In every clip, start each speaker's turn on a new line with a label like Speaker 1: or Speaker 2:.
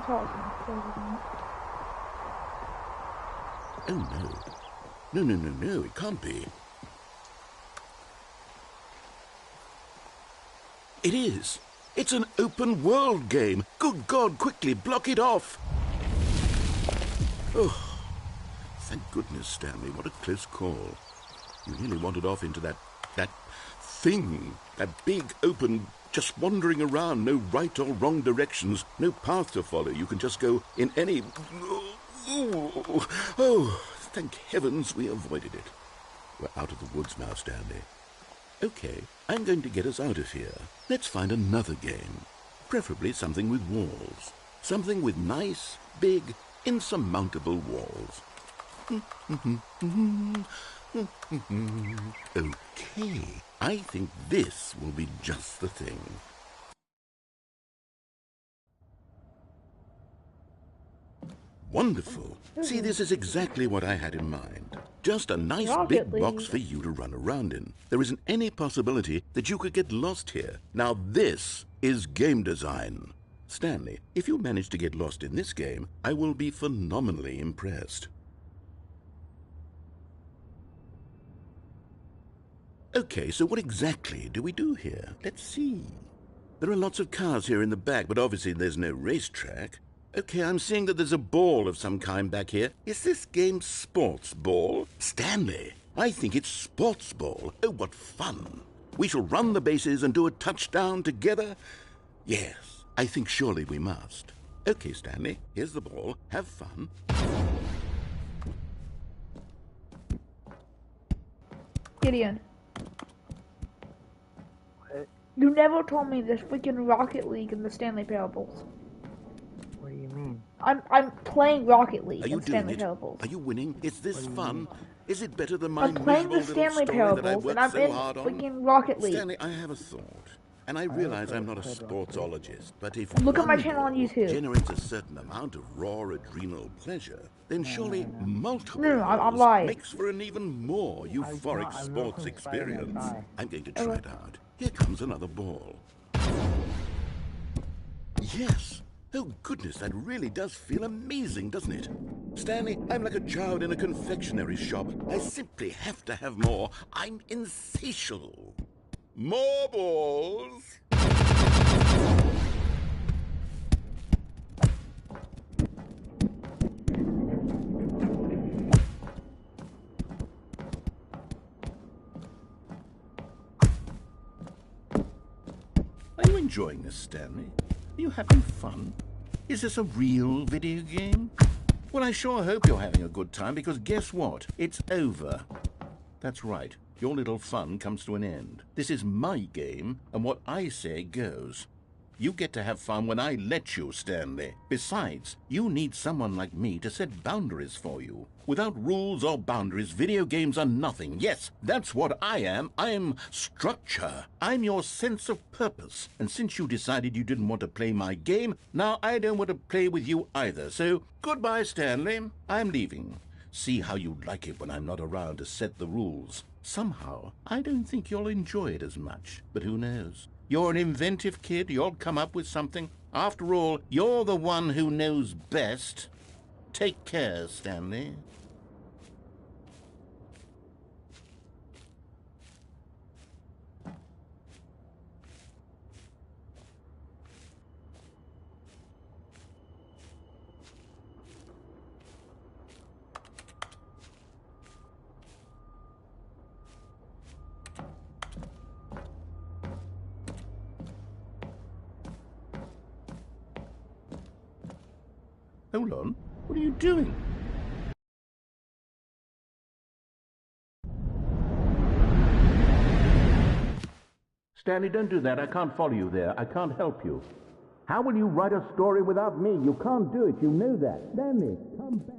Speaker 1: Oh no. No, no, no, no, it can't be. It is. It's an open world game. Good God, quickly, block it off. Oh, thank goodness, Stanley. What a close call. You nearly wandered off into that thing. That big, open, just wandering around. No right or wrong directions. No path to follow. You can just go in any... Oh, thank heavens we avoided it. We're out of the woods now, Stanley. Okay, I'm going to get us out of here. Let's find another game. Preferably something with walls. Something with nice, big, insurmountable walls. Okay, I think this will be just the thing. Wonderful. See, this is exactly what I had in mind. Just a nice big box for you to run around in. There isn't any possibility that you could get lost here. Now this is game design. Stanley, if you manage to get lost in this game, I will be phenomenally impressed. Okay, so what exactly do we do here? Let's see. There are lots of cars here in the back, but obviously there's no racetrack. Okay, I'm seeing that there's a ball of some kind back here. Is this game sports ball? Stanley, I think it's sports ball. Oh, what fun. We shall run the bases and do a touchdown together? Yes, I think surely we must. Okay, Stanley, here's the ball. Have fun.
Speaker 2: Gideon. You never told me there's freaking Rocket League in the Stanley Parables.
Speaker 3: What do you mean?
Speaker 2: I'm playing Rocket League
Speaker 1: in
Speaker 2: Stanley Parables.
Speaker 1: Are you winning? Is this fun? Is it better than my
Speaker 2: I'm playing the
Speaker 1: miserable little
Speaker 2: Stanley
Speaker 1: story that I
Speaker 2: Parables, and
Speaker 1: worked
Speaker 2: I'm
Speaker 1: so
Speaker 2: in
Speaker 1: hard on?
Speaker 2: freaking Rocket League.
Speaker 1: Stanley, I have a thought. And I realize I'm not a sportsologist, but if
Speaker 2: Look at my
Speaker 1: one
Speaker 2: channel on
Speaker 1: ball
Speaker 2: YouTube.
Speaker 1: generates a certain amount of raw adrenal pleasure, then surely multiple
Speaker 2: I'm
Speaker 1: balls
Speaker 2: lying.
Speaker 1: makes for an even more euphoric sports experience. I'm going to try
Speaker 2: Okay.
Speaker 1: it out. Here comes another ball. Yes. Oh, goodness, that really does feel amazing, doesn't it? Stanley, I'm like a child in a confectionery shop. I simply have to have more. I'm insatiable. More balls. Are you enjoying this, Stanley? Are you having fun? Is this a real video game? Well, I sure hope you're having a good time, because guess what? It's over. That's right. Your little fun comes to an end. This is my game, and what I say goes. You get to have fun when I let you, Stanley. Besides, you need someone like me to set boundaries for you. Without rules or boundaries, video games are nothing. Yes, that's what I am. I'm structure. I'm your sense of purpose. And since you decided you didn't want to play my game, now I don't want to play with you either. So, goodbye, Stanley. I'm leaving. See how you like it when I'm not around to set the rules. Somehow, I don't think you'll enjoy it as much. But who knows? You're an inventive kid. You'll come up with something. After all, you're the one who knows best. Take care, Stanley. Hold on. What are you doing? Stanley, don't do that. I can't follow you there. I can't help you. How will you write a story without me? You can't do it. You know that. Stanley, come back.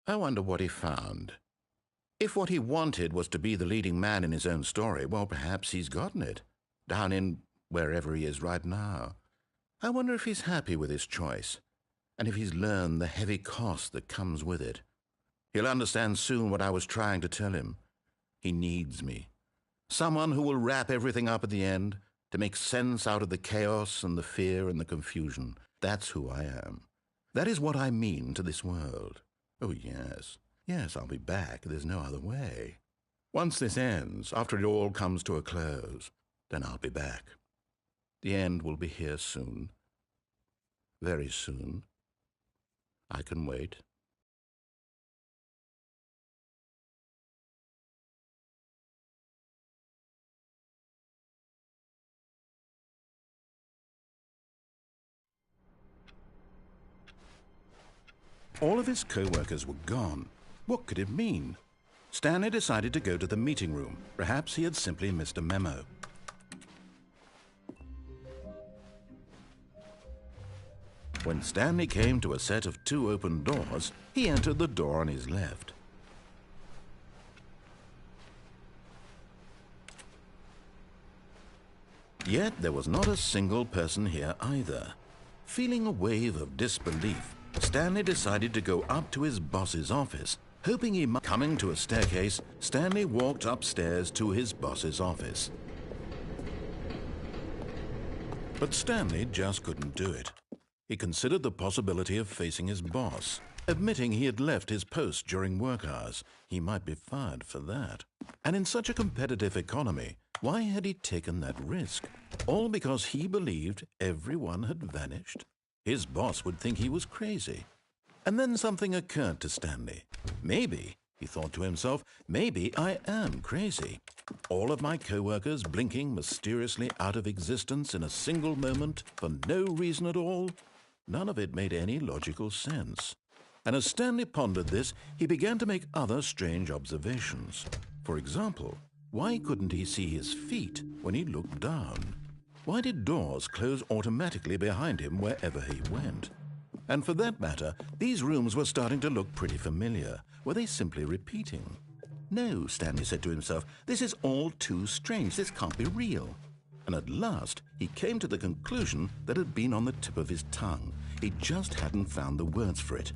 Speaker 1: I wonder what he found. If what he wanted was to be the leading man in his own story, well, perhaps he's gotten it, down in wherever he is right now. I wonder if he's happy with his choice, and if he's learned the heavy cost that comes with it. He'll understand soon what I was trying to tell him. He needs me. Someone who will wrap everything up at the end, to make sense out of the chaos and the fear and the confusion. That's who I am. That is what I mean to this world. Oh, yes. Yes, I'll be back. There's no other way. Once this ends, after it all comes to a close, then I'll be back. The end will be here soon. Very soon. I can wait. All of his co-workers were gone. What could it mean? Stanley decided to go to the meeting room. Perhaps he had simply missed a memo. When Stanley came to a set of 2 open doors, he entered the door on his left. Yet there was not a single person here either. Feeling a wave of disbelief, Stanley decided to go up to his boss's office, hoping he might. Coming to a staircase, Stanley walked upstairs to his boss's office. But Stanley just couldn't do it. He considered the possibility of facing his boss, admitting he had left his post during work hours. He might be fired for that. And in such a competitive economy, why had he taken that risk? All because he believed everyone had vanished? His boss would think he was crazy. And then something occurred to Stanley. Maybe, he thought to himself, maybe I am crazy. All of my co-workers blinking mysteriously out of existence in a single moment for no reason at all? None of it made any logical sense. And as Stanley pondered this, he began to make other strange observations. For example, why couldn't he see his feet when he looked down? Why did doors close automatically behind him wherever he went? And for that matter, these rooms were starting to look pretty familiar. Were they simply repeating? No, Stanley said to himself, this is all too strange. This can't be real. And at last, he came to the conclusion that had been on the tip of his tongue. He just hadn't found the words for it.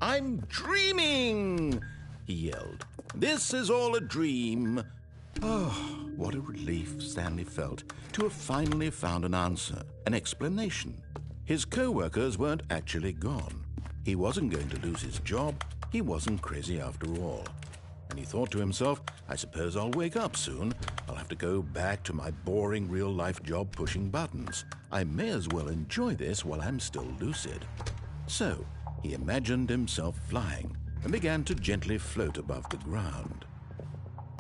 Speaker 1: "I'm dreaming!" he yelled. "This is all a dream." Oh, what a relief Stanley felt to have finally found an answer, an explanation. His co-workers weren't actually gone. He wasn't going to lose his job. He wasn't crazy after all. And he thought to himself, I suppose I'll wake up soon. I'll have to go back to my boring real-life job pushing buttons. I may as well enjoy this while I'm still lucid. So he imagined himself flying and began to gently float above the ground.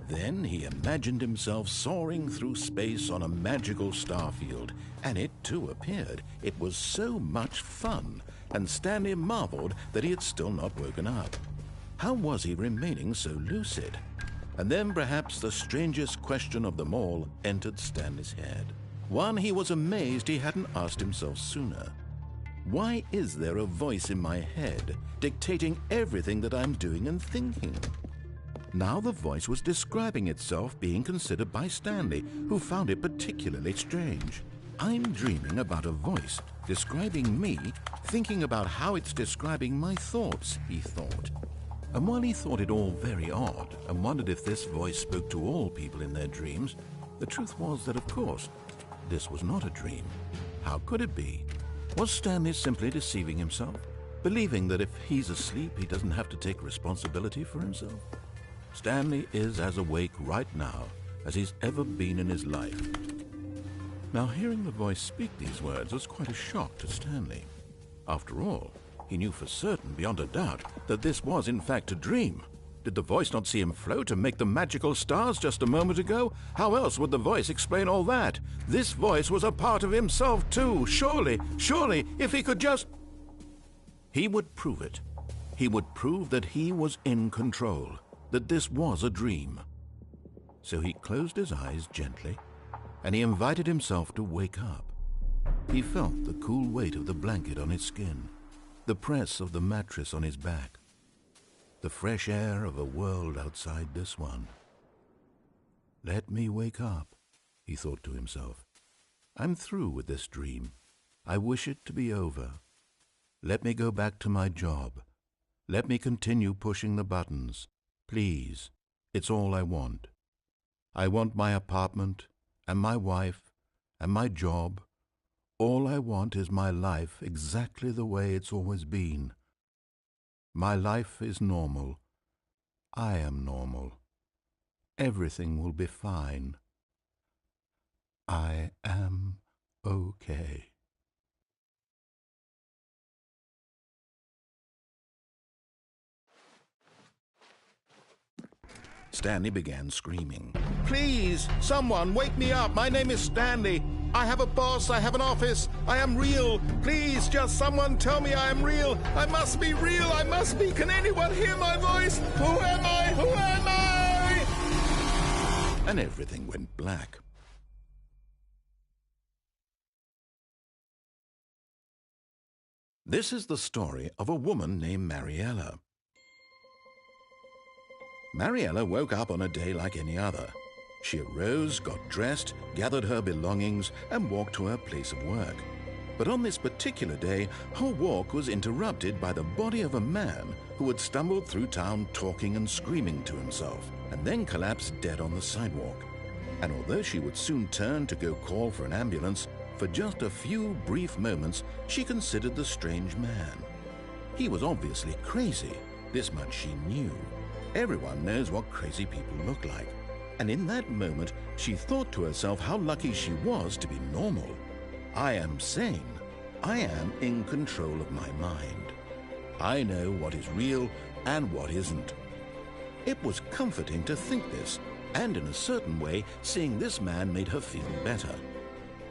Speaker 1: Then he imagined himself soaring through space on a magical starfield, and it too appeared. It was so much fun, and Stanley marveled that he had still not woken up. How was he remaining so lucid? And then perhaps the strangest question of them all entered Stanley's head. One he was amazed he hadn't asked himself sooner. Why is there a voice in my head dictating everything that I'm doing and thinking? Now the voice was describing itself being considered by Stanley, who found it particularly strange. I'm dreaming about a voice describing me, thinking about how it's describing my thoughts, he thought. And while he thought it all very odd and wondered if this voice spoke to all people in their dreams, the truth was that, of course, this was not a dream. How could it be? Was Stanley simply deceiving himself, believing that if he's asleep, he doesn't have to take responsibility for himself? Stanley is as awake right now as he's ever been in his life. Now, hearing the voice speak these words was quite a shock to Stanley. After all, he knew for certain, beyond a doubt, that this was in fact a dream. Did the voice not see him float and make the magical stars just a moment ago? How else would the voice explain all that? This voice was a part of himself too. Surely, if he could just... He would prove it. He would prove that he was in control, that this was a dream. So he closed his eyes gently, and he invited himself to wake up. He felt the cool weight of the blanket on his skin, the press of the mattress on his back. the fresh air of a world outside this one. Let me wake up, he thought to himself. I'm through with this dream. I wish it to be over. Let me go back to my job. Let me continue pushing the buttons. Please, it's all I want. I want my apartment and my wife and my job. All I want is my life exactly the way it's always been. My life is normal. I am normal. Everything will be fine. I am okay. Stanley began screaming. Please, someone, wake me up. My name is Stanley. I have a boss. I have an office. I am real. Please, just someone tell me I am real. I must be real. I must be. Can anyone hear my voice? Who am I? Who am I? And everything went black. This is the story of a woman named Mariella. Mariella woke up on a day like any other. She arose, got dressed, gathered her belongings, and walked to her place of work. But on this particular day, her walk was interrupted by the body of a man who had stumbled through town talking and screaming to himself, and then collapsed dead on the sidewalk. And although she would soon turn to go call for an ambulance, for just a few brief moments she considered the strange man. He was obviously crazy. This much she knew. Everyone knows what crazy people look like. And in that moment, she thought to herself how lucky she was to be normal. I am sane. I am in control of my mind. I know what is real and what isn't. It was comforting to think this, and in a certain way, seeing this man made her feel better.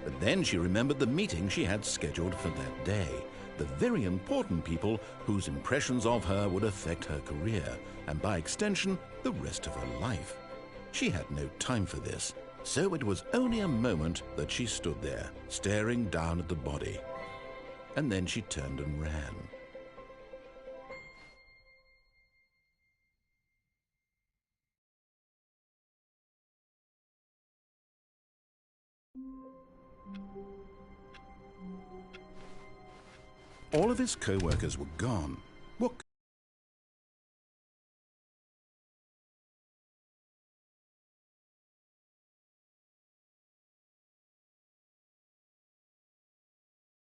Speaker 1: But then she remembered the meeting she had scheduled for that day, the very important people whose impressions of her would affect her career, and by extension, the rest of her life. She had no time for this, so it was only a moment that she stood there, staring down at the body. And then she turned and ran. All of his co-workers were gone,